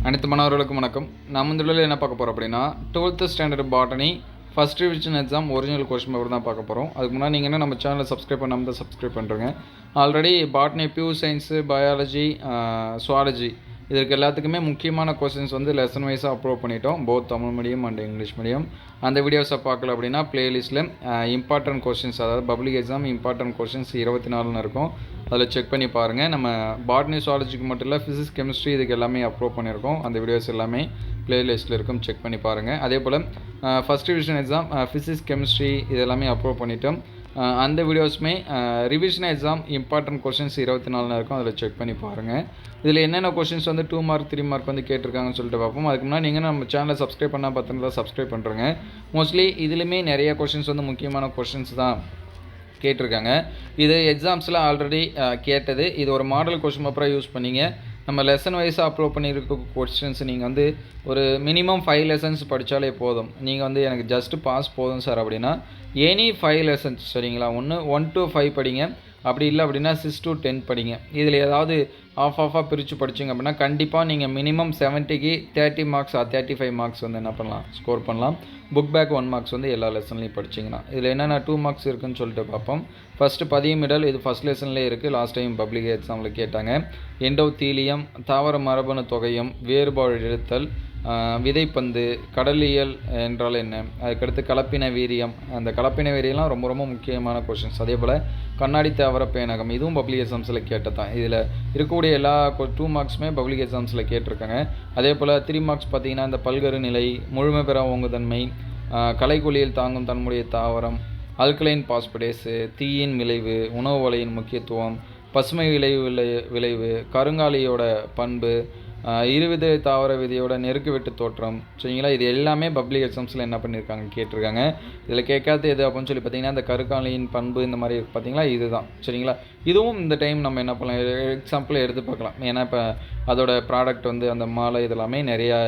அனைத்து மாணவர்களுக்கும் வணக்கம். நாம் இந்த வீடியோவில் என்ன பார்க்க போகிறோம் அப்படின்னா 12th standard botany first revision exam original question paper தான் பார்க்க போகிறோம். அதுக்கு முன்னாடி நீங்கள் என்ன நம்ம சேனலை சப்ஸ்கிரைப் பண்ணாமல் தான் சப்ஸ்கிரைப் பண்ணுறேங்க. Already botany, pure science, biology, zoology இதற்கு எல்லாத்துக்குமே முக்கியமான கொஸ்டின்ஸ் வந்து லெசன் வைஸாக அப்லோட் பண்ணிட்டோம், both Tamil medium and English medium. அந்த வீடியோஸை பார்க்கல அப்படின்னா பிளேலிஸ்ட்டில் இம்பார்ட்டன்ட் கொஸ்டின்ஸ், அதாவது பப்ளிக் எக்ஸாம் இம்பார்ட்டன்ட் கொஸ்டின்ஸ் 24 இருக்கும், அதில் செக் பண்ணி பாருங்கள். நம்ம பாட்னி, சுவாலஜிக்கு மட்டும் இல்லை, ஃபிசிக்ஸ், கெமிஸ்ட்ரி இதுக்கு எல்லாமே அப்லோட் பண்ணியிருக்கோம். அந்த வீடியோஸ் எல்லாமே பிளேலிஸ்ட்டில் இருக்கும், செக் பண்ணி பாருங்கள். அதே போல் first revision exam physics, chemistry இது எல்லாமே அப்லோட் பண்ணிட்டோம். அந்த வீடியோஸுமே ரிவிஷன் எக்ஸாம் இம்பார்ட்டன்ட் கொஸ்டின்ஸ் 24 இருக்கும், அதில் செக் பண்ணி பாருங்கள். இதில் என்னென்ன கொஸ்டின்ஸ் வந்து 2 மார்க் 3 மார்க் வந்து கேட்டிருக்காங்கன்னு சொல்லிட்டு பார்ப்போம். அதுக்கு முன்னாடி நீங்கள் நம்ம சேனலை சப்ஸ்கிரைப் பண்ணால் பார்த்தீங்கன்னா சப்ஸ்கிரைப் பண்ணுறேங்க. மோஸ்ட்லி இதுலேயுமே நிறைய கொஸ்டின்ஸ் வந்து முக்கியமான கொஸ்டின்ஸ் தான் கேட்டிருக்காங்க. இது எக்ஸாம்ஸில் ஆல்ரெடி கேட்டது. இது ஒரு மாடல் கொஸ்டின் பேப்பராக யூஸ் பண்ணிங்க. நம்ம லெசன் வைஸாக அப்லோட் பண்ணியிருக்க கொஸ்டின்ஸ் நீங்கள் வந்து ஒரு மினிமம் 5 லெசன்ஸ் படித்தாலே போதும். நீங்கள் வந்து எனக்கு ஜஸ்ட்டு பாஸ் போதும் சார் அப்படின்னா எனி 5 லெசன்ஸ் சரிங்களா, 1 to 5 படிங்க, அப்படி இல்லை அப்படின்னா 6 to 10 படிங்க. இதில் ஏதாவது ஆஃபாக பிரித்து படிச்சிங்க அப்படின்னா கண்டிப்பாக நீங்கள் மினிமம் 70க்கு 30 மார்க்ஸ் 35 மார்க்ஸ் வந்து என்ன பண்ணலாம், ஸ்கோர் பண்ணலாம். புக் பேக் 1 மார்க்ஸ் வந்து எல்லா லெசன்லையும் படிச்சிங்கன்னா. இதில் என்னென்ன 2 மார்க்ஸ் இருக்குதுன்னு சொல்லிட்டு பார்ப்போம். ஃபஸ்ட்டு பதியமிடல், இது ஃபஸ்ட் லெசன்லேயே இருக்குது, லாஸ்ட் டைம் பப்ளிக் எக்ஸாமில் கேட்டாங்க. எண்டோத்தீலியம், தாவர மரபணு தொகையம், வேறுபாடு எழுத்தல், விதைப்பந்து, கடலியல் என்றால் என்ன, அதுக்கடுத்து கலப்பின வீரியம். அந்த கலப்பின வீரியம்லாம் ரொம்ப ரொம்ப முக்கியமான கொஷின்ஸ். அதே போல் கண்ணாடி தாவர பேனகம், இதுவும் பப்ளிக் எக்ஸாம்ஸில் கேட்டதான். இதில் இருக்கக்கூடிய எல்லா 2 மார்க்ஸுமே பப்ளிக் எக்ஸாம்ஸில் கேட்டிருக்காங்க. அதே போல் 3 மார்க்ஸ் பார்த்திங்கன்னா இந்த பல்கரு நிலை, முழுமை பெற ஓங்குதன்மை, கலைக்குழியில் தாங்கும் தன்முடைய தாவரம், அல்கலைன் பாஸ்படேஸு, தீயின் விளைவு, உணவு வலையின் முக்கியத்துவம், பசுமை விளைவு, கருங்காலியோட பண்பு, இருவித தாவர விதியோட நெருக்கு வெட்டு தோற்றம் சரிங்களா. இது எல்லாமே பப்ளிக் எக்ஸாம்ஸில் என்ன பண்ணியிருக்காங்க கேட்டிருக்காங்க. இதில் கேட்காத எது அப்படின்னு சொல்லி பார்த்தீங்கன்னா இந்த கருங்காலியின் பண்பு இந்த மாதிரி பார்த்தீங்களா, இதுதான் சரிங்களா. இதுவும் இந்த டைம் நம்ம என்ன பண்ணலாம், எக்ஸாம்பிள் எடுத்து பார்க்கலாம். ஏன்னா இப்போ அதோட ப்ராடக்ட் வந்து அந்த மாலை இதெல்லாமே நிறையா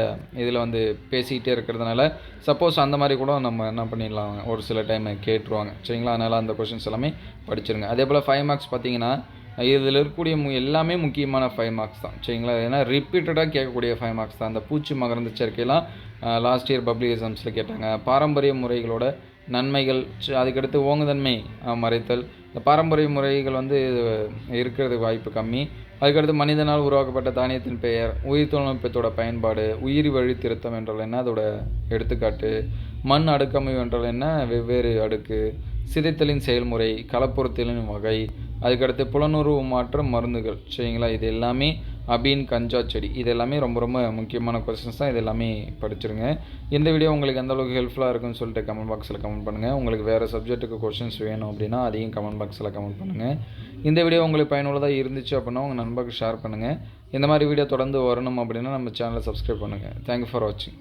இதில் வந்து பேசிக்கிட்டே இருக்கிறதுனால சப்போஸ் அந்த மாதிரி கூட நம்ம என்ன பண்ணிடலாம், ஒரு சில டைம் கேட்டுருவாங்க சரிங்களா. அதனால் அந்த கொஷின்ஸ் எல்லாமே படிச்சிருங்க. அதே போல் 5 மார்க்ஸ் பார்த்தீங்கன்னா இதில் இருக்கக்கூடிய எல்லாமே முக்கியமான 5 மார்க்ஸ் தான் சரிங்களா. ஏன்னா ரிப்பீட்டடாக கேட்கக்கூடிய 5 மார்க்ஸ் தான். அந்த பூச்சி மகரந்த சேர்க்கையெல்லாம் லாஸ்ட் இயர் பப்ளிக் எக்ஸாம்ஸில் கேட்டாங்க. பாரம்பரிய முறைகளோட நன்மைகள், அதுக்கடுத்து ஓங்குதன்மை மறைத்தல். இந்த பாரம்பரிய முறைகள் வந்து இருக்கிறது வாய்ப்பு கம்மி. அதுக்கடுத்து மனிதனால் உருவாக்கப்பட்ட தானியத்தின் பெயர், உயிர் தொழில்நுட்பத்தோட பயன்பாடு, உயிரி வழி திருத்தம் என்றால் என்ன, அதோட எடுத்துக்காட்டு, மண் அடுக்கமைவு என்றால் என்ன, வெவ்வேறு அடுக்கு, சிதைத்தலின் செயல்முறை, கலப்புறுத்தலின் வகை, அதுக்கடுத்து புலனுருவ மாற்ற மருந்துகள் சரிங்களா. இது எல்லாமே அபீன், கஞ்சா செடி, இது எல்லாமே ரொம்ப ரொம்ப முக்கியமான கொஸ்டின்ஸ் தான். இது எல்லாமே படிச்சிருங்க. இந்த வீடியோ உங்களுக்கு எந்த அளவுக்கு ஹெல்ப்ஃபுல்லாக இருக்குன்னு சொல்லிட்டு கமெண்ட் பாக்ஸில் கமெண்ட் பண்ணுங்கள். உங்களுக்கு வேறு சப்ஜெக்ட்டுக்கு கொஸ்டின்ஸ் வேணும் அப்படின்னா அதையும் கமெண்ட் பாக்ஸில் கமெண்ட் பண்ணுங்கள். இந்த வீடியோ உங்களுக்கு பயனுள்ளதாக இருந்துச்சு அப்படின்னா உங்கள் நண்பருக்கு ஷேர் பண்ணுங்கள். இந்த மாதிரி வீடியோ தொடர்ந்து வரணும் அப்படின்னா நம்ம சேனலை சப்ஸ்கிரைப் பண்ணுங்கள். தேங்க்யூ ஃபார் வாட்சிங்.